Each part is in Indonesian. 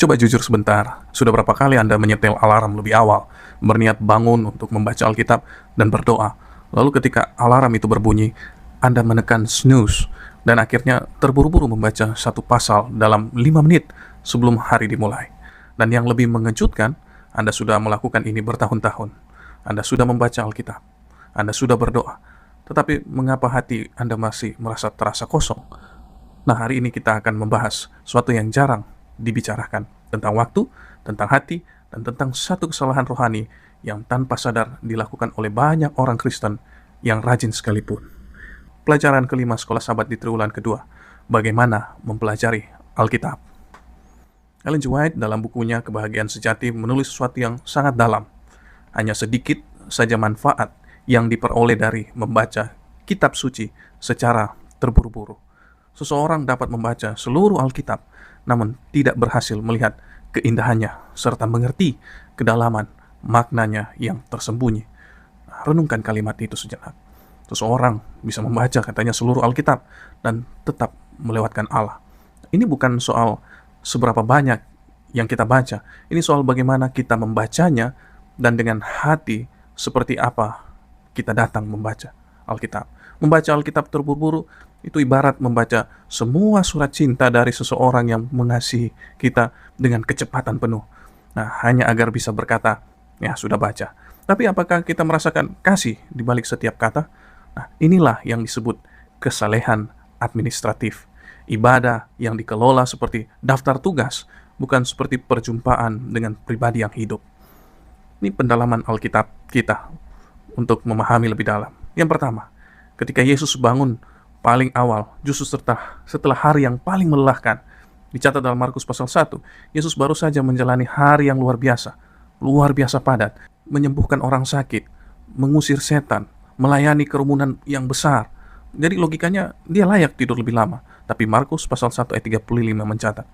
Coba jujur sebentar, sudah berapa kali Anda menyetel alarm lebih awal, berniat bangun untuk membaca Alkitab dan berdoa. Lalu ketika alarm itu berbunyi, Anda menekan snooze dan akhirnya terburu-buru membaca satu pasal dalam 5 menit sebelum hari dimulai. Dan yang lebih mengejutkan, Anda sudah melakukan ini bertahun-tahun. Anda sudah membaca Alkitab, Anda sudah berdoa, tetapi mengapa hati Anda masih merasa terasa kosong? Nah, hari ini kita akan membahas sesuatu yang jarang dibicarakan tentang waktu, tentang hati, dan tentang satu kesalahan rohani yang tanpa sadar dilakukan oleh banyak orang Kristen yang rajin sekalipun. Pelajaran kelima Sekolah Sabat di triwulan kedua, bagaimana mempelajari Alkitab. Ellen G. White dalam bukunya Kebahagiaan Sejati menulis sesuatu yang sangat dalam. Hanya sedikit saja manfaat yang diperoleh dari membaca kitab suci secara terburu-buru. Seseorang dapat membaca seluruh Alkitab, namun tidak berhasil melihat keindahannya serta mengerti kedalaman maknanya yang tersembunyi. Renungkan kalimat itu sejenak. Seseorang bisa membaca katanya seluruh Alkitab dan tetap melewatkan Allah. Ini bukan soal seberapa banyak yang kita baca, ini soal bagaimana kita membacanya dan dengan hati seperti apa kita datang membaca Alkitab. Membaca Alkitab terburu-buru itu ibarat membaca semua surat cinta dari seseorang yang mengasihi kita dengan kecepatan penuh. Nah, hanya agar bisa berkata, ya sudah baca. Tapi apakah kita merasakan kasih di balik setiap kata? Nah, inilah yang disebut kesalehan administratif. Ibadah yang dikelola seperti daftar tugas, bukan seperti perjumpaan dengan pribadi yang hidup. Ini pendalaman Alkitab kita untuk memahami lebih dalam. Yang pertama, ketika Yesus bangun paling awal, justru setelah hari yang paling melelahkan, dicatat dalam Markus pasal 1, Yesus baru saja menjalani hari yang luar biasa padat, menyembuhkan orang sakit, mengusir setan, melayani kerumunan yang besar. Jadi logikanya dia layak tidur lebih lama. Tapi Markus pasal 1 ayat 35 mencatat,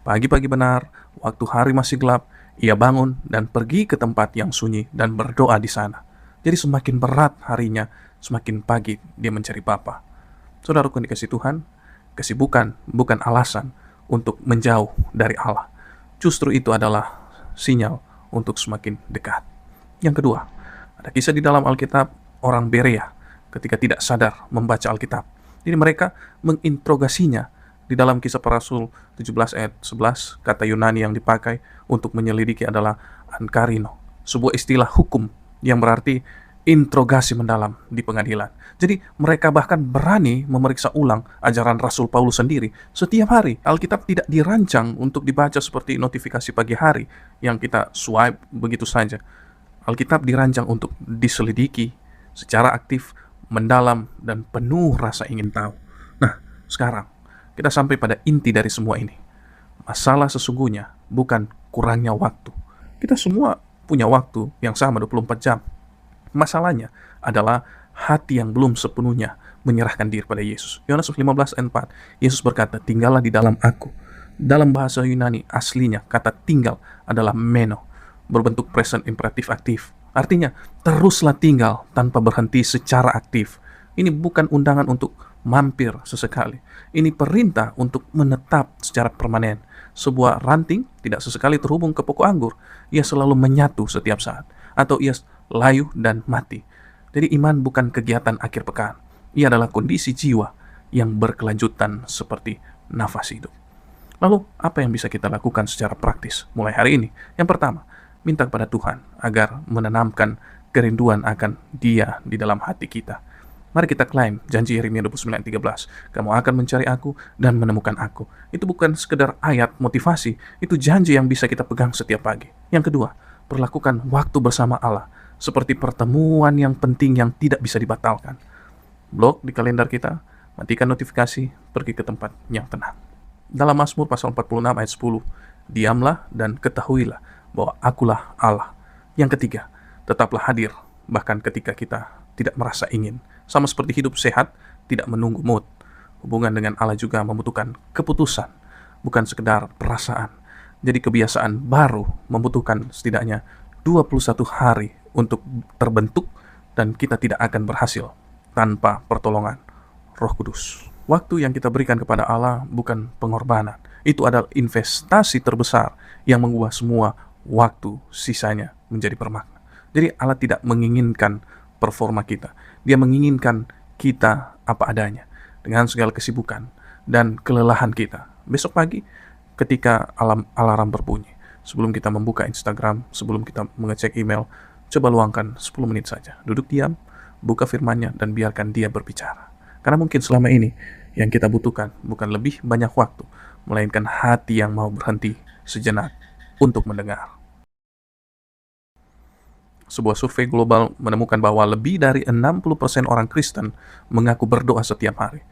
pagi-pagi benar, waktu hari masih gelap, ia bangun dan pergi ke tempat yang sunyi dan berdoa di sana. Jadi semakin berat harinya, semakin pagi dia mencari Bapa. Saudaraku dikasih Tuhan, kesibukan bukan alasan untuk menjauh dari Allah. Justru itu adalah sinyal untuk semakin dekat. Yang kedua, ada kisah di dalam Alkitab orang Berea ketika tidak sadar membaca Alkitab. Jadi mereka menginterogasinya. Di dalam Kisah Para Rasul 17 ayat 11, kata Yunani yang dipakai untuk menyelidiki adalah ankarino, sebuah istilah hukum yang berarti interogasi mendalam di pengadilan. Jadi mereka bahkan berani memeriksa ulang ajaran Rasul Paulus sendiri setiap hari. Alkitab tidak dirancang untuk dibaca seperti notifikasi pagi hari yang kita swipe begitu saja. Alkitab dirancang untuk diselidiki secara aktif, mendalam, dan penuh rasa ingin tahu. Nah, sekarang kita sampai pada inti dari semua ini. Masalah sesungguhnya bukan kurangnya waktu. Kita semua punya waktu yang sama 24 jam. Masalahnya adalah hati yang belum sepenuhnya menyerahkan diri pada Yesus. Yohanes 15 ayat 4, Yesus berkata, tinggallah di dalam aku. Dalam bahasa Yunani aslinya kata tinggal adalah meno, berbentuk present imperatif aktif. Artinya, teruslah tinggal tanpa berhenti secara aktif. Ini bukan undangan untuk mampir sesekali. Ini perintah untuk menetap secara permanen. Sebuah ranting tidak sesekali terhubung ke pokok anggur. Ia selalu menyatu setiap saat. Atau ia layu dan mati. Jadi iman bukan kegiatan akhir pekan. Ia adalah kondisi jiwa yang berkelanjutan seperti nafas hidup. Lalu, apa yang bisa kita lakukan secara praktis mulai hari ini? Yang pertama, minta kepada Tuhan agar menanamkan kerinduan akan Dia di dalam hati kita. Mari kita klaim janji Yeremia 29:13. Kamu akan mencari aku dan menemukan aku. Itu bukan sekedar ayat motivasi, itu janji yang bisa kita pegang setiap pagi. Yang kedua, perlakukan waktu bersama Allah seperti pertemuan yang penting yang tidak bisa dibatalkan. Blok di kalender kita, matikan notifikasi, pergi ke tempat yang tenang. Dalam Mazmur pasal 46 ayat 10, diamlah dan ketahuilah bahwa akulah Allah. Yang ketiga, tetaplah hadir bahkan ketika kita tidak merasa ingin. Sama seperti hidup sehat, tidak menunggu mood. Hubungan dengan Allah juga membutuhkan keputusan, bukan sekedar perasaan. Jadi kebiasaan baru membutuhkan setidaknya 21 hari untuk terbentuk dan kita tidak akan berhasil tanpa pertolongan Roh Kudus. Waktu yang kita berikan kepada Allah bukan pengorbanan, Itu adalah investasi terbesar yang mengubah semua waktu sisanya menjadi bermakna. Jadi Allah tidak menginginkan performa kita. Dia menginginkan kita apa adanya dengan segala kesibukan dan kelelahan kita. Besok pagi ketika alarm berbunyi, sebelum kita membuka Instagram, sebelum kita mengecek email, coba luangkan 10 menit saja. Duduk diam, buka firman-Nya dan biarkan Dia berbicara. Karena mungkin selama ini yang kita butuhkan bukan lebih banyak waktu, melainkan hati yang mau berhenti sejenak untuk mendengar. Sebuah survei global menemukan bahwa lebih dari 60% orang Kristen mengaku berdoa setiap hari.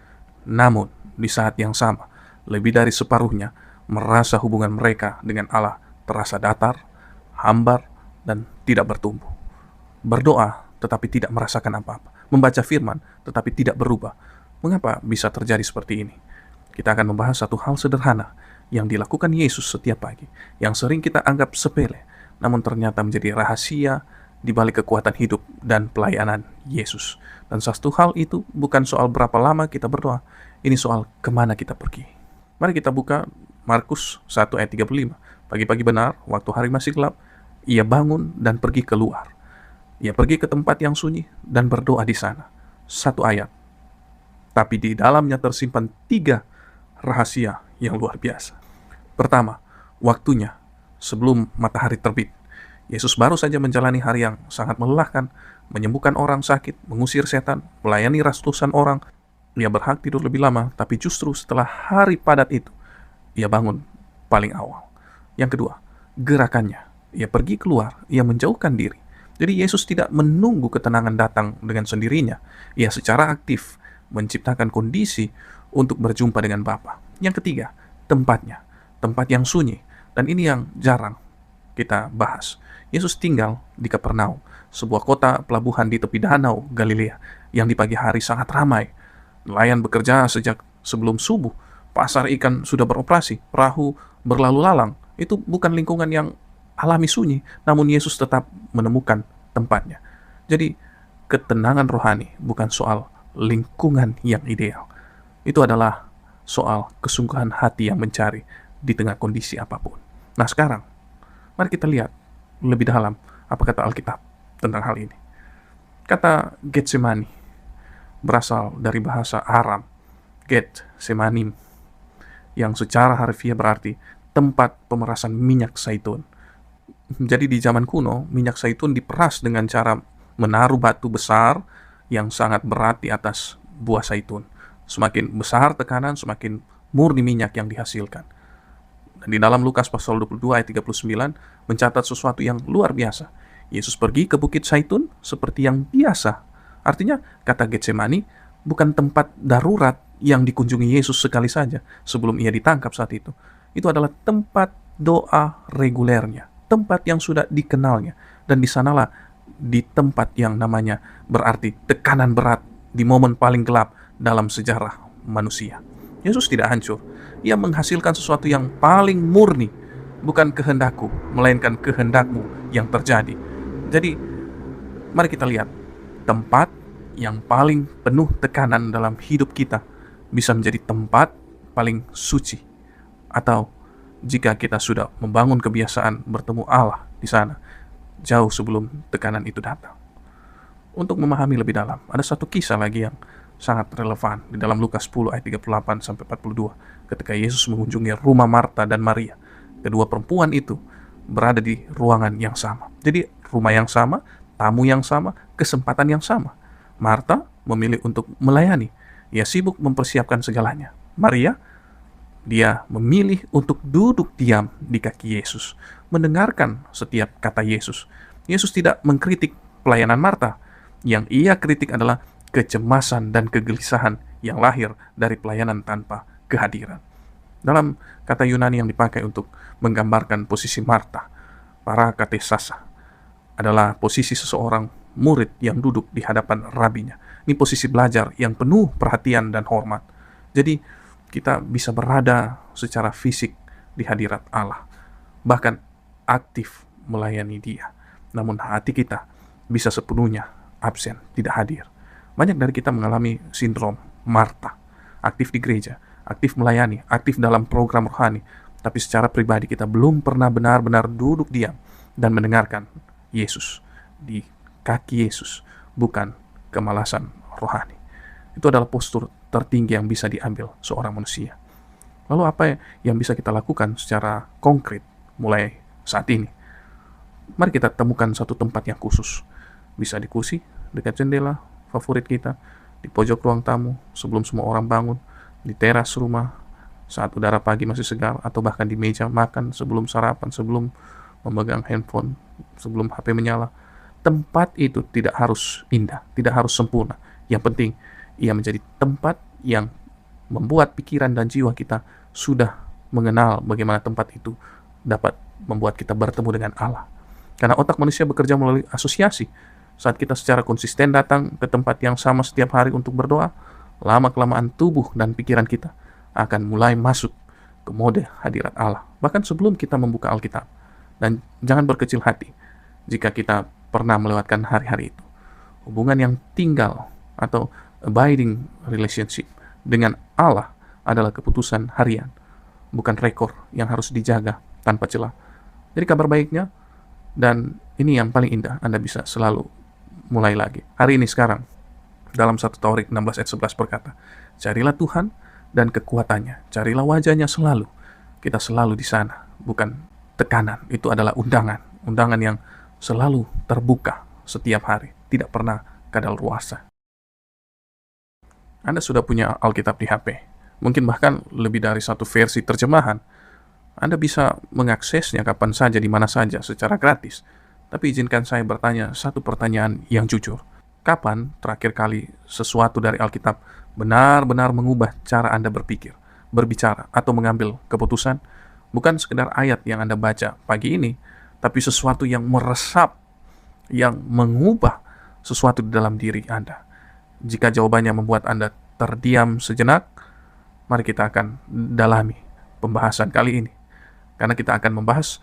Namun, di saat yang sama, lebih dari separuhnya merasa hubungan mereka dengan Allah terasa datar, hambar, dan tidak bertumbuh. Berdoa tetapi tidak merasakan apa-apa. Membaca firman tetapi tidak berubah. Mengapa bisa terjadi seperti ini? Kita akan membahas satu hal sederhana yang dilakukan Yesus setiap pagi, yang sering kita anggap sepele, namun ternyata menjadi rahasia di balik kekuatan hidup dan pelayanan Yesus. Dan satu hal itu bukan soal berapa lama kita berdoa, ini soal kemana kita pergi. Mari kita buka Markus 1 ayat 35. Pagi-pagi benar, waktu hari masih gelap, ia bangun dan pergi keluar. Ia pergi ke tempat yang sunyi dan berdoa di sana. Satu ayat. Tapi di dalamnya tersimpan 3 rahasia yang luar biasa. Pertama, waktunya sebelum matahari terbit. Yesus baru saja menjalani hari yang sangat melelahkan, menyembuhkan orang sakit, mengusir setan, melayani ratusan orang. Ia berhak tidur lebih lama, tapi justru setelah hari padat itu, ia bangun paling awal. Yang kedua, gerakannya. Ia pergi keluar, ia menjauhkan diri. Jadi Yesus tidak menunggu ketenangan datang dengan sendirinya. Ia secara aktif menciptakan kondisi untuk berjumpa dengan Bapa. Yang ketiga, tempatnya. Tempat yang sunyi. Dan ini yang jarang kita bahas. Yesus tinggal di Kapernaum, sebuah kota pelabuhan di tepi danau Galilea, yang di pagi hari sangat ramai. Nelayan bekerja sejak sebelum subuh, pasar ikan sudah beroperasi, perahu berlalu lalang. Itu bukan lingkungan yang alami sunyi, namun Yesus tetap menemukan tempatnya. Jadi, ketenangan rohani bukan soal lingkungan yang ideal. Itu adalah soal kesungguhan hati yang mencari di tengah kondisi apapun. Nah sekarang, mari kita lihat lebih dalam apa kata Alkitab tentang hal ini. Kata Getsemani berasal dari bahasa Aram, Getsemanim, yang secara harfiah berarti tempat pemerasan minyak zaitun. Jadi di zaman kuno, minyak zaitun diperas dengan cara menaruh batu besar yang sangat berat di atas buah zaitun. Semakin besar tekanan, semakin murni minyak yang dihasilkan. Dan di dalam Lukas pasal 22 ayat 39 mencatat sesuatu yang luar biasa. Yesus pergi ke Bukit Zaitun seperti yang biasa. Artinya, kata Getsemani bukan tempat darurat yang dikunjungi Yesus sekali saja sebelum ia ditangkap saat itu. Itu adalah tempat doa regulernya, tempat yang sudah dikenalnya. Dan di sanalah, di tempat yang namanya berarti tekanan berat di momen paling gelap dalam sejarah manusia. Yesus tidak hancur. Ia menghasilkan sesuatu yang paling murni. Bukan kehendakku, melainkan kehendakmu yang terjadi. Jadi, mari kita lihat. Tempat yang paling penuh tekanan dalam hidup kita bisa menjadi tempat paling suci. Atau jika kita sudah membangun kebiasaan bertemu Allah di sana, jauh sebelum tekanan itu datang. Untuk memahami lebih dalam, ada satu kisah lagi yang sangat relevan di dalam Lukas 10 ayat 38 sampai 42 ketika Yesus mengunjungi rumah Marta dan Maria. Kedua perempuan itu berada di ruangan yang sama. Jadi rumah yang sama, tamu yang sama, kesempatan yang sama. Marta memilih untuk melayani. Ia sibuk mempersiapkan segalanya. Maria, dia memilih untuk duduk diam di kaki Yesus, mendengarkan setiap kata Yesus. Yesus tidak mengkritik pelayanan Marta. Yang ia kritik adalah kecemasan dan kegelisahan yang lahir dari pelayanan tanpa kehadiran. Dalam kata Yunani yang dipakai untuk menggambarkan posisi Marta, parakatesasa, adalah posisi seseorang murid yang duduk di hadapan rabinya. Ini posisi belajar yang penuh perhatian dan hormat. Jadi kita bisa berada secara fisik di hadirat Allah, bahkan aktif melayani Dia. Namun hati kita bisa sepenuhnya absen, tidak hadir. Banyak dari kita mengalami sindrom Marta, aktif di gereja, aktif melayani, aktif dalam program rohani, tapi secara pribadi kita belum pernah benar-benar duduk diam dan mendengarkan Yesus di kaki Yesus, bukan kemalasan rohani. Itu adalah postur tertinggi yang bisa diambil seorang manusia. Lalu apa yang bisa kita lakukan secara konkret mulai saat ini? Mari kita temukan satu tempat yang khusus. Bisa di kursi, dekat jendela favorit kita, di pojok ruang tamu, sebelum semua orang bangun, di teras rumah, saat udara pagi masih segar, atau bahkan di meja makan, sebelum sarapan, sebelum memegang handphone, sebelum HP menyala. Tempat itu tidak harus indah, tidak harus sempurna. Yang penting, ia menjadi tempat yang membuat pikiran dan jiwa kita sudah mengenal bagaimana tempat itu dapat membuat kita bertemu dengan Allah. Karena otak manusia bekerja melalui asosiasi. Saat kita secara konsisten datang ke tempat yang sama setiap hari untuk berdoa, lama-kelamaan tubuh dan pikiran kita akan mulai masuk ke mode hadirat Allah. Bahkan sebelum kita membuka Alkitab. Dan jangan berkecil hati jika kita pernah melewatkan hari-hari itu. Hubungan yang tinggal atau abiding relationship dengan Allah adalah keputusan harian, bukan rekor yang harus dijaga tanpa celah. Jadi kabar baiknya, dan ini yang paling indah, Anda bisa selalu mulai lagi. Hari ini sekarang, dalam 1 Tawarik 16 ayat 11 berkata, carilah Tuhan dan kekuatannya, carilah wajahnya selalu. Kita selalu di sana, bukan tekanan. Itu adalah undangan yang selalu terbuka setiap hari, tidak pernah kadaluarsa. Anda sudah punya Alkitab di HP, mungkin bahkan lebih dari satu versi terjemahan. Anda bisa mengaksesnya kapan saja, di mana saja, secara gratis. Tapi izinkan saya bertanya satu pertanyaan yang jujur. Kapan terakhir kali sesuatu dari Alkitab benar-benar mengubah cara Anda berpikir, berbicara, atau mengambil keputusan? Bukan sekedar ayat yang Anda baca pagi ini, tapi sesuatu yang meresap, yang mengubah sesuatu di dalam diri Anda. Jika jawabannya membuat Anda terdiam sejenak, mari kita akan dalami pembahasan kali ini. Karena kita akan membahas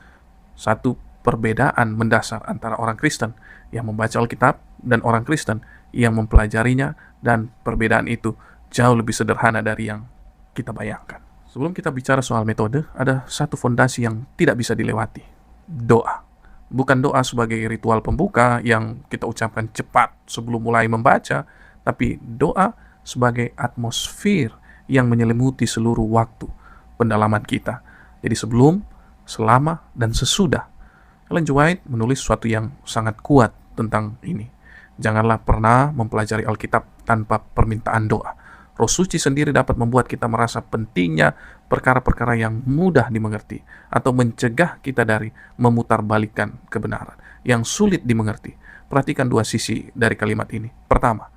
satu perbedaan mendasar antara orang Kristen yang membaca Alkitab dan orang Kristen yang mempelajarinya, dan perbedaan itu jauh lebih sederhana dari yang kita bayangkan. Sebelum kita bicara soal metode, ada satu fondasi yang tidak bisa dilewati. Doa. Bukan doa sebagai ritual pembuka yang kita ucapkan cepat sebelum mulai membaca, tapi doa sebagai atmosfer yang menyelimuti seluruh waktu pendalaman kita. Jadi sebelum, selama, dan sesudah. Ellen G. White menulis sesuatu yang sangat kuat tentang ini. Janganlah pernah mempelajari Alkitab tanpa permintaan doa. Roh Suci sendiri dapat membuat kita merasa pentingnya perkara-perkara yang mudah dimengerti, atau mencegah kita dari memutarbalikkan kebenaran yang sulit dimengerti. Perhatikan dua sisi dari kalimat ini. Pertama,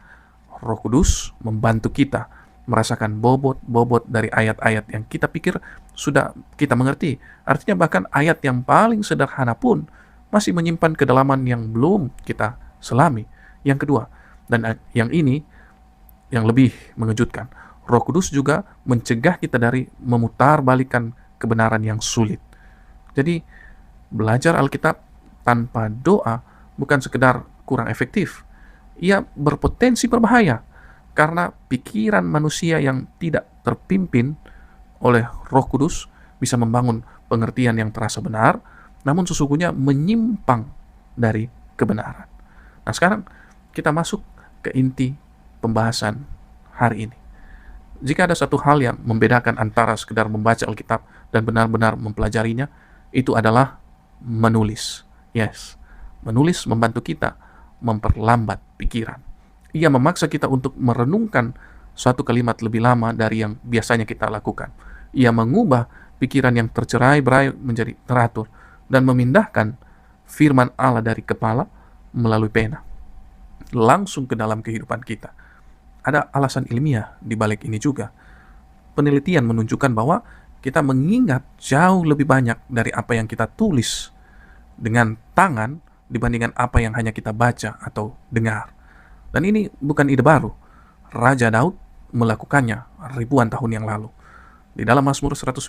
Roh Kudus membantu kita merasakan bobot-bobot dari ayat-ayat yang kita pikir sudah kita mengerti. Artinya bahkan ayat yang paling sederhana pun masih menyimpan kedalaman yang belum kita selami. Yang kedua, dan yang ini yang lebih mengejutkan, Roh Kudus juga mencegah kita dari memutarbalikkan kebenaran yang sulit. Jadi, belajar Alkitab tanpa doa bukan sekedar kurang efektif. Ia berpotensi berbahaya, karena pikiran manusia yang tidak terpimpin oleh Roh Kudus bisa membangun pengertian yang terasa benar, namun sesungguhnya menyimpang dari kebenaran. Nah, sekarang kita masuk ke inti pembahasan hari ini. Jika ada satu hal yang membedakan antara sekedar membaca Alkitab dan benar-benar mempelajarinya, itu adalah menulis. Yes, menulis membantu kita memperlambat pikiran. Ia memaksa kita untuk merenungkan suatu kalimat lebih lama dari yang biasanya kita lakukan. Ia mengubah pikiran yang tercerai-berai menjadi teratur dan memindahkan firman Allah dari kepala melalui pena langsung ke dalam kehidupan kita. Ada alasan ilmiah di balik ini juga. Penelitian menunjukkan bahwa kita mengingat jauh lebih banyak dari apa yang kita tulis dengan tangan dibandingkan apa yang hanya kita baca atau dengar. Dan ini bukan ide baru. Raja Daud melakukannya ribuan tahun yang lalu. Di dalam Mazmur 119,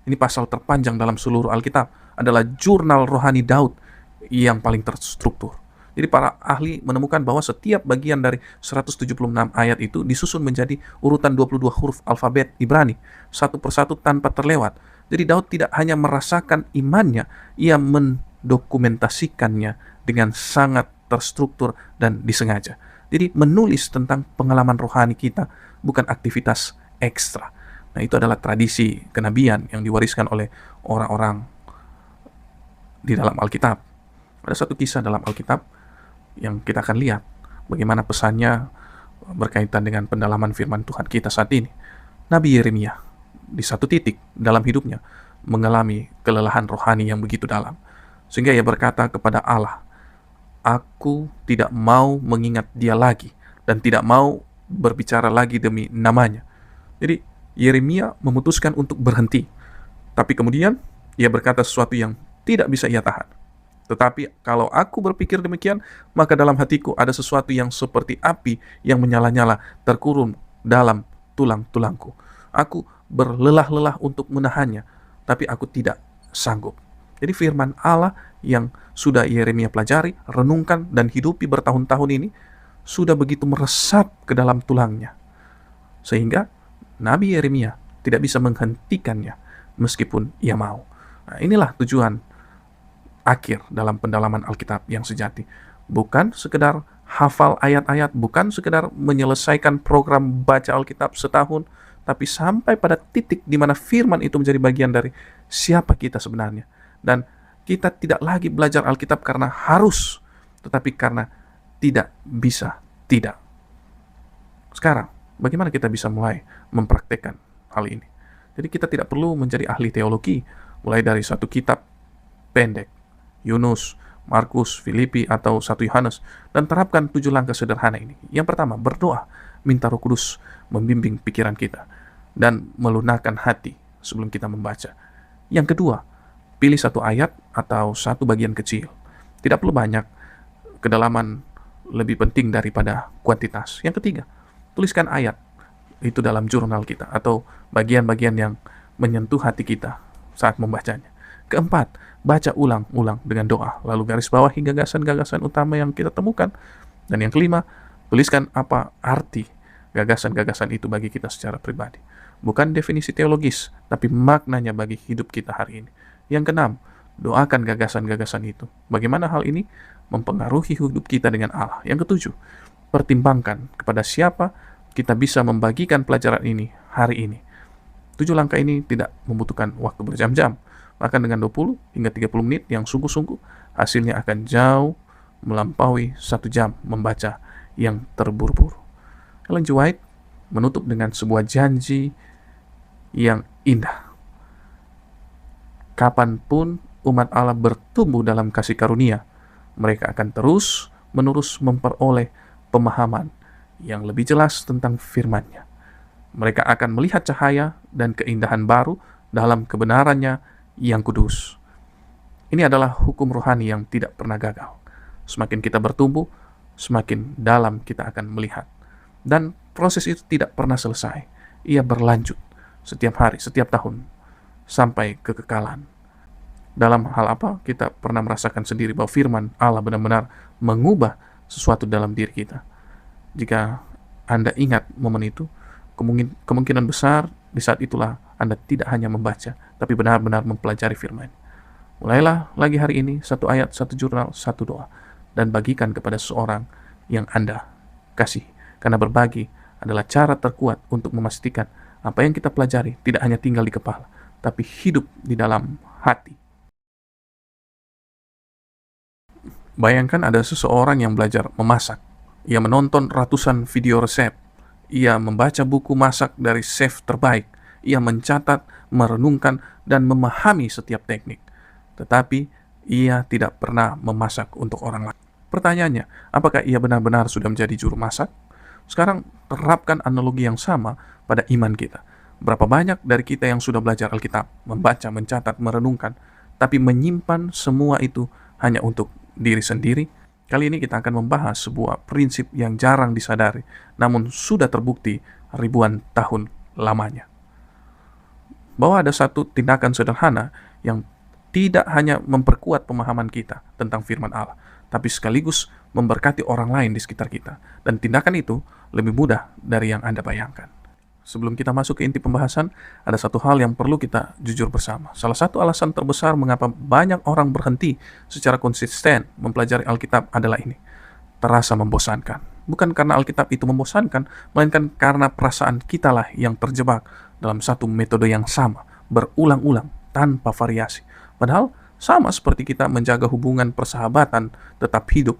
ini pasal terpanjang dalam seluruh Alkitab, adalah jurnal rohani Daud yang paling terstruktur. Jadi para ahli menemukan bahwa setiap bagian dari 176 ayat itu disusun menjadi urutan 22 huruf alfabet Ibrani, satu persatu tanpa terlewat. Jadi Daud tidak hanya merasakan imannya, ia mendokumentasikannya dengan sangat terstruktur dan disengaja. Jadi menulis tentang pengalaman rohani kita bukan aktivitas ekstra. Nah, itu adalah tradisi kenabian yang diwariskan oleh orang-orang di dalam Alkitab. Ada satu kisah dalam Alkitab yang kita akan lihat bagaimana pesannya berkaitan dengan pendalaman firman Tuhan kita saat ini. Nabi Yeremia di satu titik dalam hidupnya mengalami kelelahan rohani yang begitu dalam, sehingga ia berkata kepada Allah, "Aku tidak mau mengingat dia lagi dan tidak mau berbicara lagi demi namanya." Jadi Yeremia memutuskan untuk berhenti, tapi kemudian ia berkata sesuatu yang tidak bisa ia tahan. Tetapi kalau aku berpikir demikian, maka dalam hatiku ada sesuatu yang seperti api yang menyala-nyala terkurung dalam tulang-tulangku. Aku berlelah-lelah untuk menahannya, tapi aku tidak sanggup. Jadi firman Allah yang sudah Yeremia pelajari, renungkan, dan hidupi bertahun-tahun ini sudah begitu meresap ke dalam tulangnya, sehingga Nabi Yeremia tidak bisa menghentikannya meskipun ia mau. Nah, inilah tujuan akhir dalam pendalaman Alkitab yang sejati. Bukan sekedar hafal ayat-ayat, bukan sekedar menyelesaikan program baca Alkitab setahun, tapi sampai pada titik di mana firman itu menjadi bagian dari siapa kita sebenarnya. Dan kita tidak lagi belajar Alkitab karena harus, tetapi karena tidak bisa tidak. Sekarang, bagaimana kita bisa mulai mempraktekkan hal ini? Jadi kita tidak perlu menjadi ahli teologi, mulai dari satu kitab pendek, Yunus, Markus, Filipi, atau 1 Yohanes, dan terapkan 7 langkah sederhana ini. Yang pertama, berdoa, minta Roh Kudus membimbing pikiran kita, dan melunakkan hati sebelum kita membaca. Yang kedua, pilih satu ayat atau satu bagian kecil. Tidak perlu banyak, kedalaman lebih penting daripada kuantitas. Yang ketiga, tuliskan ayat itu dalam jurnal kita, atau bagian-bagian yang menyentuh hati kita saat membacanya. Keempat, baca ulang-ulang dengan doa, lalu garis bawahi gagasan-gagasan utama yang kita temukan. Dan yang kelima, tuliskan apa arti gagasan-gagasan itu bagi kita secara pribadi. Bukan definisi teologis, tapi maknanya bagi hidup kita hari ini. Yang keenam, doakan gagasan-gagasan itu. Bagaimana hal ini mempengaruhi hidup kita dengan Allah. Yang ketujuh, pertimbangkan kepada siapa kita bisa membagikan pelajaran ini hari ini. 7 langkah ini tidak membutuhkan waktu berjam-jam. Bahkan dengan 20 hingga 30 menit yang sungguh-sungguh, hasilnya akan jauh melampaui 1 jam membaca yang terburu-buru. Ellen G. White menutup dengan sebuah janji yang indah. Kapanpun umat Allah bertumbuh dalam kasih karunia, mereka akan terus-menerus memperoleh pemahaman yang lebih jelas tentang firman-Nya. Mereka akan melihat cahaya dan keindahan baru dalam kebenarannya yang kudus. Ini adalah hukum rohani yang tidak pernah gagal. Semakin kita bertumbuh, semakin dalam kita akan melihat. Dan proses itu tidak pernah selesai. Ia berlanjut setiap hari, setiap tahun, sampai kekekalan. Dalam hal apa kita pernah merasakan sendiri bahwa firman Allah benar-benar mengubah sesuatu dalam diri kita. Jika Anda ingat momen itu, kemungkinan besar di saat itulah Anda tidak hanya membaca, tapi benar-benar mempelajari firman. Mulailah lagi hari ini, 1 ayat, 1 jurnal, 1 doa, dan bagikan kepada seorang yang Anda kasih. Karena berbagi adalah cara terkuat untuk memastikan apa yang kita pelajari tidak hanya tinggal di kepala, tapi hidup di dalam hati. Bayangkan ada seseorang yang belajar memasak. Ia menonton ratusan video resep. Ia membaca buku masak dari chef terbaik. Ia mencatat, merenungkan, dan memahami setiap teknik. Tetapi ia tidak pernah memasak untuk orang lain. Pertanyaannya, apakah ia benar-benar sudah menjadi juru masak? Sekarang terapkan analogi yang sama pada iman kita. Berapa banyak dari kita yang sudah belajar Alkitab, membaca, mencatat, merenungkan, tapi menyimpan semua itu hanya untuk diri sendiri? Kali ini kita akan membahas sebuah prinsip yang jarang disadari, namun sudah terbukti ribuan tahun lamanya. Bahwa ada satu tindakan sederhana yang tidak hanya memperkuat pemahaman kita tentang firman Allah, tapi sekaligus memberkati orang lain di sekitar kita. Dan tindakan itu lebih mudah dari yang Anda bayangkan. Sebelum kita masuk ke inti pembahasan, ada satu hal yang perlu kita jujur bersama. Salah satu alasan terbesar mengapa banyak orang berhenti secara konsisten mempelajari Alkitab adalah ini. Terasa membosankan. Bukan karena Alkitab itu membosankan, melainkan karena perasaan kitalah yang terjebak dalam satu metode yang sama, berulang-ulang, tanpa variasi. Padahal sama seperti kita menjaga hubungan persahabatan tetap hidup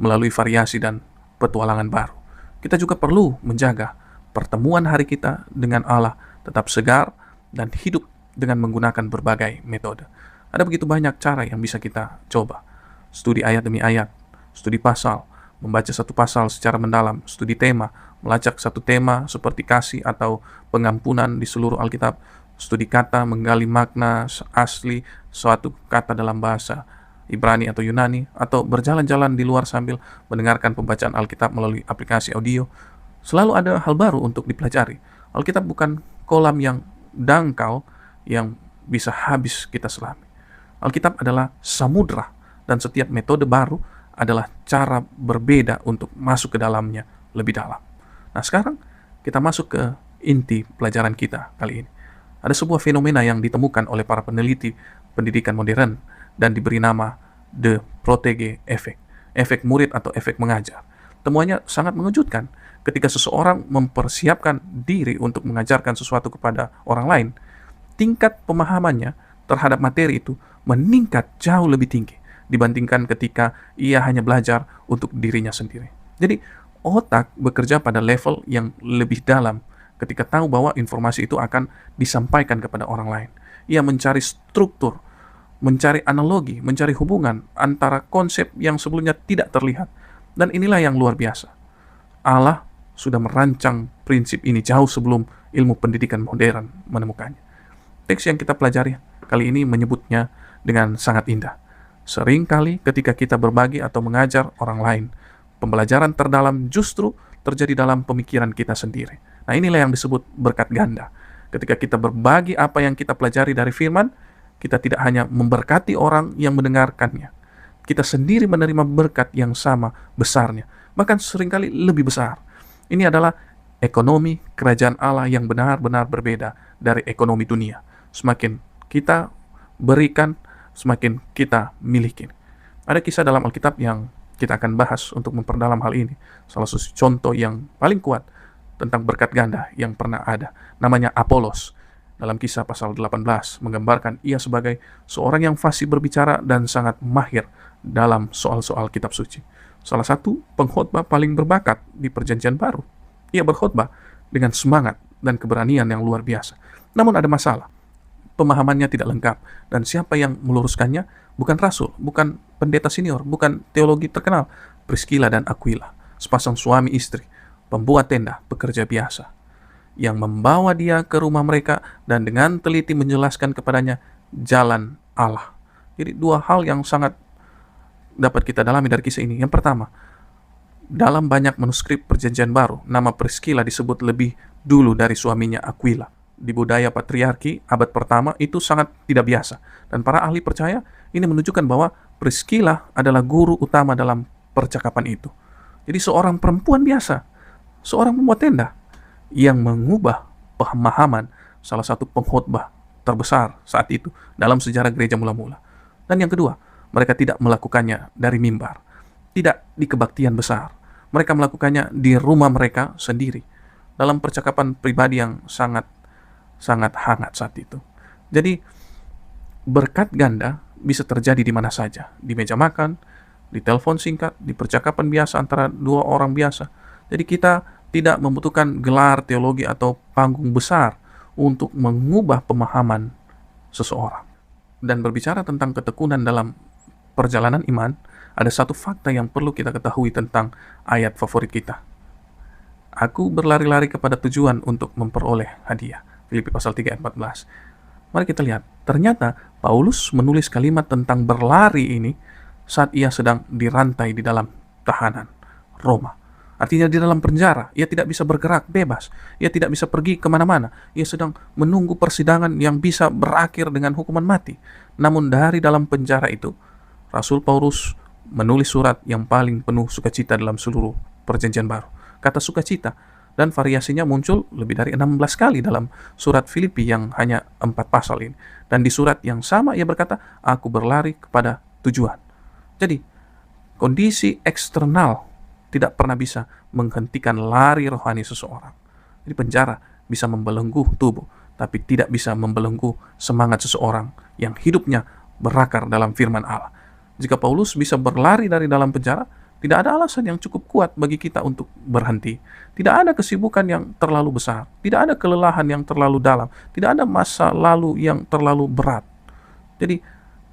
melalui variasi dan petualangan baru. Kita juga perlu menjaga pertemuan hari kita dengan Allah tetap segar dan hidup dengan menggunakan berbagai metode. Ada begitu banyak cara yang bisa kita coba. Studi ayat demi ayat, studi pasal, membaca satu pasal secara mendalam, studi tema, melacak satu tema seperti kasih atau pengampunan di seluruh Alkitab, studi kata, menggali makna asli suatu kata dalam bahasa Ibrani atau Yunani, atau berjalan-jalan di luar sambil mendengarkan pembacaan Alkitab melalui aplikasi audio. Selalu ada hal baru untuk dipelajari. Alkitab bukan kolam yang dangkal yang bisa habis kita selami. Alkitab adalah samudra, dan setiap metode baru adalah cara berbeda untuk masuk ke dalamnya lebih dalam. Nah, sekarang kita masuk ke inti pelajaran kita kali ini. Ada sebuah fenomena yang ditemukan oleh para peneliti pendidikan modern dan diberi nama The Protege Effect, efek murid atau efek mengajar. Temuannya sangat mengejutkan. Ketika seseorang mempersiapkan diri untuk mengajarkan sesuatu kepada orang lain, tingkat pemahamannya terhadap materi itu meningkat jauh lebih tinggi dibandingkan ketika ia hanya belajar untuk dirinya sendiri. Jadi, otak bekerja pada level yang lebih dalam ketika tahu bahwa informasi itu akan disampaikan kepada orang lain. Ia mencari struktur, mencari analogi, mencari hubungan antara konsep yang sebelumnya tidak terlihat. Dan inilah yang luar biasa. Allah sudah merancang prinsip ini jauh sebelum ilmu pendidikan modern menemukannya. Teks yang kita pelajari kali ini menyebutnya dengan sangat indah. Seringkali ketika kita berbagi atau mengajar orang lain, pembelajaran terdalam justru terjadi dalam pemikiran kita sendiri. Nah, inilah yang disebut berkat ganda. Ketika kita berbagi apa yang kita pelajari dari firman, kita tidak hanya memberkati orang yang mendengarkannya. Kita sendiri menerima berkat yang sama besarnya, bahkan seringkali lebih besar. Ini adalah ekonomi kerajaan Allah yang benar-benar berbeda dari ekonomi dunia. Semakin kita berikan, semakin kita miliki. Ada kisah dalam Alkitab yang kita akan bahas untuk memperdalam hal ini. Salah satu contoh yang paling kuat tentang berkat ganda yang pernah ada, namanya Apolos. Dalam Kisah pasal 18 menggambarkan ia sebagai seorang yang fasih berbicara dan sangat mahir dalam soal-soal kitab suci. Salah satu pengkhotbah paling berbakat di Perjanjian Baru. Ia berkhotbah dengan semangat dan keberanian yang luar biasa. Namun ada masalah. Pemahamannya tidak lengkap, dan siapa yang meluruskannya bukan rasul, bukan pendeta senior, bukan teologi terkenal. Priscilla dan Aquila, sepasang suami istri, pembuat tenda, pekerja biasa, yang membawa dia ke rumah mereka dan dengan teliti menjelaskan kepadanya jalan Allah. Jadi dua hal yang sangat dapat kita dalami dari kisah ini. Yang pertama, dalam banyak manuskrip Perjanjian Baru, nama Priscilla disebut lebih dulu dari suaminya Aquila. Di budaya patriarki abad pertama itu sangat tidak biasa. Dan para ahli percaya ini menunjukkan bahwa Priscilla adalah guru utama dalam percakapan itu. Jadi seorang perempuan biasa, seorang pembuat tenda yang mengubah pemahaman salah satu pengkhotbah terbesar saat itu dalam sejarah gereja mula-mula. Dan yang kedua, mereka tidak melakukannya dari mimbar, tidak di kebaktian besar. Mereka melakukannya di rumah mereka sendiri dalam percakapan pribadi yang sangat hangat saat itu. Jadi berkat ganda bisa terjadi di mana saja, di meja makan, di telepon singkat, di percakapan biasa antara dua orang biasa. Jadi kita tidak membutuhkan gelar teologi atau panggung besar untuk mengubah pemahaman seseorang. Dan berbicara tentang ketekunan dalam perjalanan iman, ada satu fakta yang perlu kita ketahui tentang ayat favorit kita. Aku berlari-lari kepada tujuan untuk memperoleh hadiah. Filipi pasal 3 ayat 14. Mari kita lihat, ternyata Paulus menulis kalimat tentang berlari ini saat ia sedang dirantai di dalam tahanan Roma. Artinya di dalam penjara, ia tidak bisa bergerak bebas. Ia tidak bisa pergi kemana-mana. Ia sedang menunggu persidangan yang bisa berakhir dengan hukuman mati. Namun dari dalam penjara itu, Rasul Paulus menulis surat yang paling penuh sukacita dalam seluruh perjanjian baru. Kata sukacita, dan variasinya muncul lebih dari 16 kali dalam surat Filipi yang hanya 4 pasal ini. Dan di surat yang sama ia berkata, aku berlari kepada tujuan. Jadi, kondisi eksternal tidak pernah bisa menghentikan lari rohani seseorang. Jadi penjara bisa membelenggu tubuh, tapi tidak bisa membelenggu semangat seseorang yang hidupnya berakar dalam firman Allah. Jika Paulus bisa berlari dari dalam penjara, tidak ada alasan yang cukup kuat bagi kita untuk berhenti. Tidak ada kesibukan yang terlalu besar, tidak ada kelelahan yang terlalu dalam, tidak ada masa lalu yang terlalu berat. Jadi,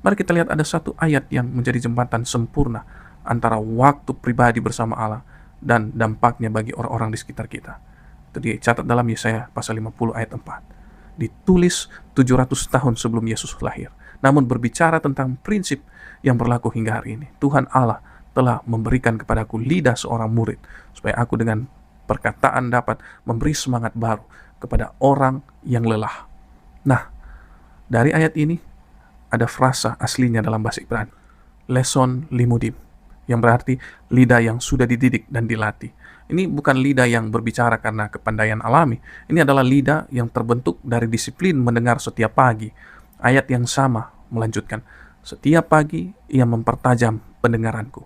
mari kita lihat ada satu ayat yang menjadi jembatan sempurna antara waktu pribadi bersama Allah dan dampaknya bagi orang-orang di sekitar kita. Itu dicatat dalam Yesaya pasal 50 ayat 4. Ditulis 700 tahun sebelum Yesus lahir. Namun berbicara tentang prinsip yang berlaku hingga hari ini. Tuhan Allah telah memberikan kepadaku lidah seorang murid, supaya aku dengan perkataan dapat memberi semangat baru kepada orang yang lelah. Nah, dari ayat ini ada frasa aslinya dalam bahasa Ibrani, leson limudim, yang berarti lidah yang sudah dididik dan dilatih. Ini bukan lidah yang berbicara karena kepandaian alami. Ini adalah lidah yang terbentuk dari disiplin mendengar setiap pagi. Ayat yang sama melanjutkan, setiap pagi ia mempertajam pendengaranku.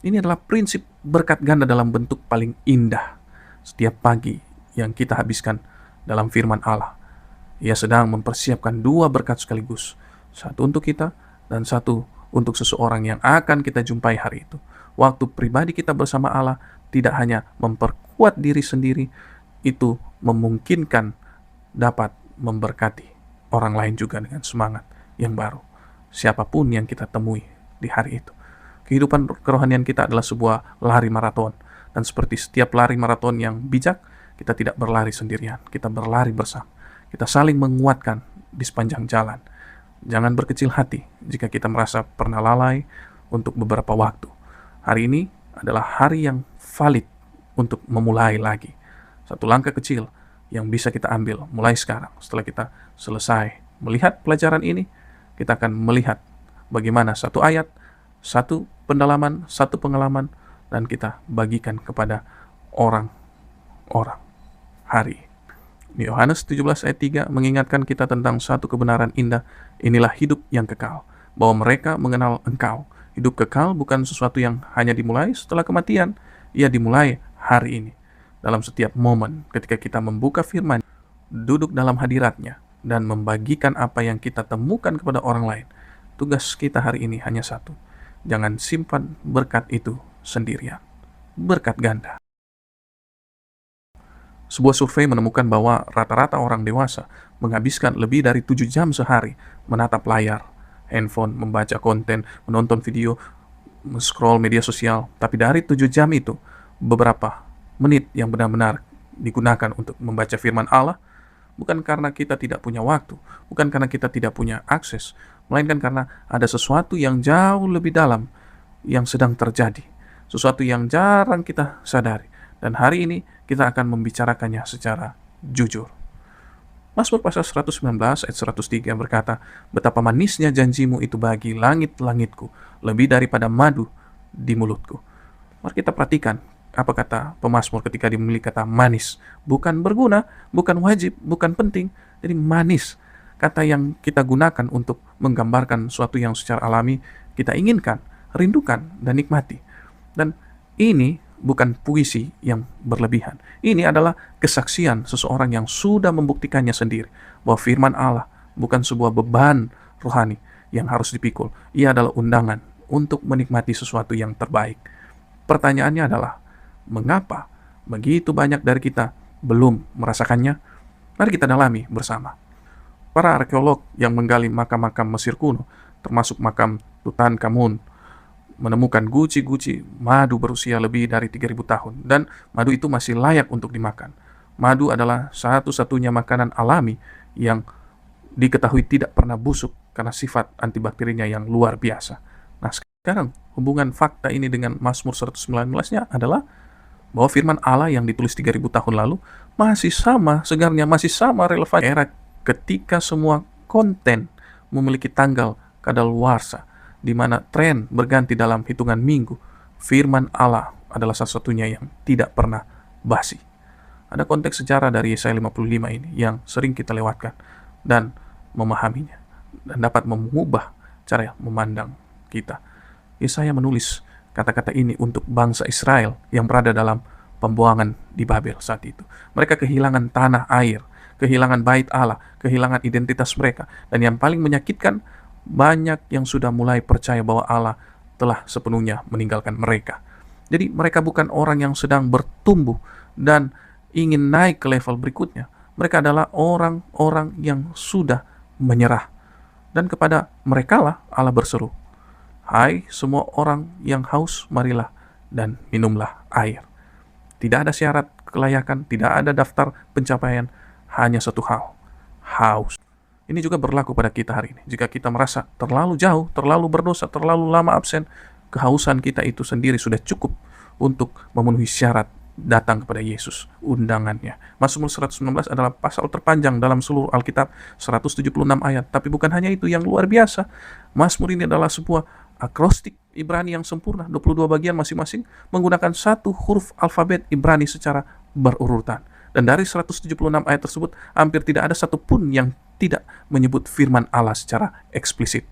Ini adalah prinsip berkat ganda dalam bentuk paling indah. Setiap pagi yang kita habiskan dalam firman Allah, ia sedang mempersiapkan 2 berkat sekaligus. Satu untuk kita dan satu untuk seseorang yang akan kita jumpai hari itu. Waktu pribadi kita bersama Allah tidak hanya memperkuat diri sendiri, itu memungkinkan dapat memberkati orang lain juga dengan semangat yang baru. Siapapun yang kita temui di hari itu. Kehidupan kerohanian kita adalah sebuah lari maraton. Dan seperti setiap lari maraton yang bijak, kita tidak berlari sendirian. Kita berlari bersama. Kita saling menguatkan di sepanjang jalan. Jangan berkecil hati jika kita merasa pernah lalai untuk beberapa waktu. Hari ini adalah hari yang valid untuk memulai lagi. Satu langkah kecil yang bisa kita ambil mulai sekarang. Setelah kita selesai melihat pelajaran ini, kita akan melihat bagaimana satu ayat, satu pendalaman, satu pengalaman, dan kita bagikan kepada orang-orang hari. Di Yohanes 17 ayat 3 mengingatkan kita tentang satu kebenaran indah, inilah hidup yang kekal, bahwa mereka mengenal Engkau. Hidup kekal bukan sesuatu yang hanya dimulai setelah kematian, ia dimulai hari ini. Dalam setiap momen ketika kita membuka firman, duduk dalam hadiratnya, dan membagikan apa yang kita temukan kepada orang lain. Tugas kita hari ini hanya satu. Jangan simpan berkat itu sendirian. Berkat ganda. Sebuah survei menemukan bahwa rata-rata orang dewasa menghabiskan lebih dari 7 jam sehari menatap layar, handphone, membaca konten, menonton video, scroll media sosial. Tapi dari 7 jam itu, beberapa menit yang benar-benar digunakan untuk membaca firman Allah, bukan karena kita tidak punya waktu, bukan karena kita tidak punya akses, melainkan karena ada sesuatu yang jauh lebih dalam yang sedang terjadi, sesuatu yang jarang kita sadari. Dan hari ini kita akan membicarakannya secara jujur. Mazmur pasal 119 ayat 103 berkata, betapa manisnya janjimu itu bagi langit-langitku, lebih daripada madu di mulutku. Mari kita perhatikan apa kata pemazmur ketika dimiliki kata manis. Bukan berguna, bukan wajib, bukan penting. Jadi manis, kata yang kita gunakan untuk menggambarkan sesuatu yang secara alami kita inginkan, rindukan, dan nikmati. Dan ini bukan puisi yang berlebihan. Ini adalah kesaksian seseorang yang sudah membuktikannya sendiri bahwa firman Allah bukan sebuah beban rohani yang harus dipikul. Ia adalah undangan untuk menikmati sesuatu yang terbaik. Pertanyaannya adalah, mengapa begitu banyak dari kita belum merasakannya? Mari kita dalami bersama. Para arkeolog yang menggali makam-makam Mesir kuno, termasuk makam Tutankhamun, menemukan guci-guci madu berusia lebih dari 3.000 tahun, dan madu itu masih layak untuk dimakan. Madu adalah satu-satunya makanan alami yang diketahui tidak pernah busuk karena sifat antibakterinya yang luar biasa. Nah, sekarang hubungan fakta ini dengan Mazmur 119-nya adalah bahwa firman Allah yang ditulis 3.000 tahun lalu masih sama segarnya, masih sama relevan era ketika semua konten memiliki tanggal kadaluarsa di mana tren berganti dalam hitungan minggu, firman Allah adalah satu-satunya yang tidak pernah basi. Ada konteks sejarah dari Yesaya 55 ini yang sering kita lewatkan dan memahaminya, dan dapat mengubah cara memandang kita. Yesaya menulis kata-kata ini untuk bangsa Israel yang berada dalam pembuangan di Babel saat itu. Mereka kehilangan tanah air, kehilangan bait Allah, kehilangan identitas mereka. Dan yang paling menyakitkan, banyak yang sudah mulai percaya bahwa Allah telah sepenuhnya meninggalkan mereka. Jadi mereka bukan orang yang sedang bertumbuh dan ingin naik ke level berikutnya. Mereka adalah orang-orang yang sudah menyerah. Dan kepada mereka lah Allah berseru, "Hai semua orang yang haus, marilah dan minumlah air." Tidak ada syarat kelayakan, tidak ada daftar pencapaian, hanya satu hal, haus. Ini juga berlaku pada kita hari ini. Jika kita merasa terlalu jauh, terlalu berdosa, terlalu lama absen, kehausan kita itu sendiri sudah cukup untuk memenuhi syarat datang kepada Yesus, undangannya. Mazmur 119 adalah pasal terpanjang dalam seluruh Alkitab, 176 ayat. Tapi bukan hanya itu yang luar biasa. Mazmur ini adalah sebuah akrostik Ibrani yang sempurna, 22 bagian masing-masing menggunakan satu huruf alfabet Ibrani secara berurutan. Dan dari 176 ayat tersebut, hampir tidak ada satupun yang tidak menyebut firman Allah secara eksplisit.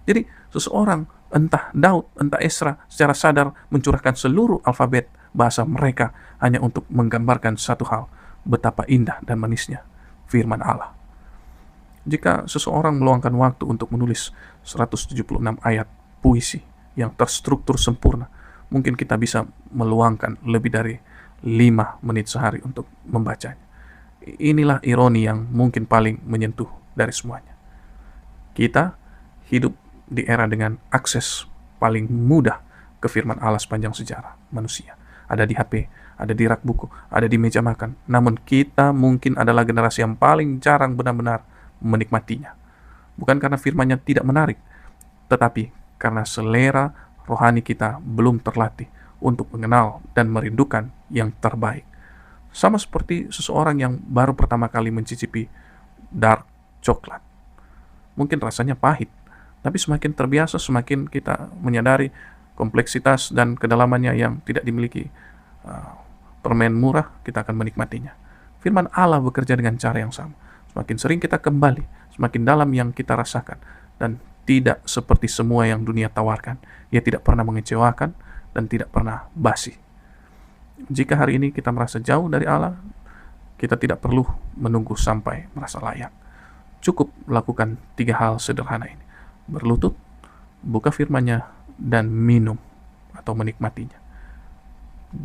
Jadi, seseorang, entah Daud, entah Esra, secara sadar mencurahkan seluruh alfabet bahasa mereka hanya untuk menggambarkan satu hal, betapa indah dan manisnya firman Allah. Jika seseorang meluangkan waktu untuk menulis 176 ayat puisi yang terstruktur sempurna, mungkin kita bisa meluangkan lebih dari 5 menit sehari untuk membacanya. Inilah ironi yang mungkin paling menyentuh dari semuanya. Kita hidup di era dengan akses paling mudah ke firman Allah sepanjang sejarah manusia. Ada di HP, ada di rak buku, ada di meja makan. Namun kita mungkin adalah generasi yang paling jarang benar-benar menikmatinya. Bukan karena firman-Nya tidak menarik, tetapi karena selera rohani kita belum terlatih untuk mengenal dan merindukan yang terbaik. Sama seperti seseorang yang baru pertama kali mencicipi dark coklat. Mungkin rasanya pahit, tapi semakin terbiasa, semakin kita menyadari kompleksitas dan kedalamannya yang tidak dimiliki permen murah, kita akan menikmatinya. Firman Allah bekerja dengan cara yang sama. Semakin sering kita kembali, semakin dalam yang kita rasakan, dan tidak seperti semua yang dunia tawarkan. Ia tidak pernah mengecewakan dan tidak pernah basi. Jika hari ini kita merasa jauh dari Allah, kita tidak perlu menunggu sampai merasa layak. Cukup lakukan 3 hal sederhana ini. Berlutut, buka firman-Nya, dan minum atau menikmatinya.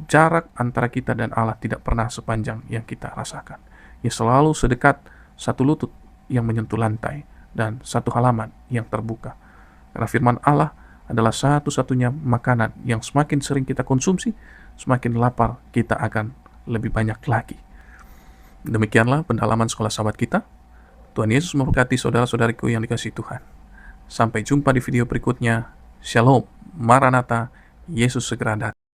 Jarak antara kita dan Allah tidak pernah sepanjang yang kita rasakan. Ia selalu sedekat satu lutut yang menyentuh lantai dan satu halaman yang terbuka. Karena firman Allah adalah satu-satunya makanan yang semakin sering kita konsumsi, semakin lapar kita akan lebih banyak lagi. Demikianlah pendalaman sekolah sahabat kita. Tuhan Yesus memberkati saudara-saudariku yang dikasihi Tuhan. Sampai jumpa di video berikutnya. Shalom, Maranatha, Yesus segera datang.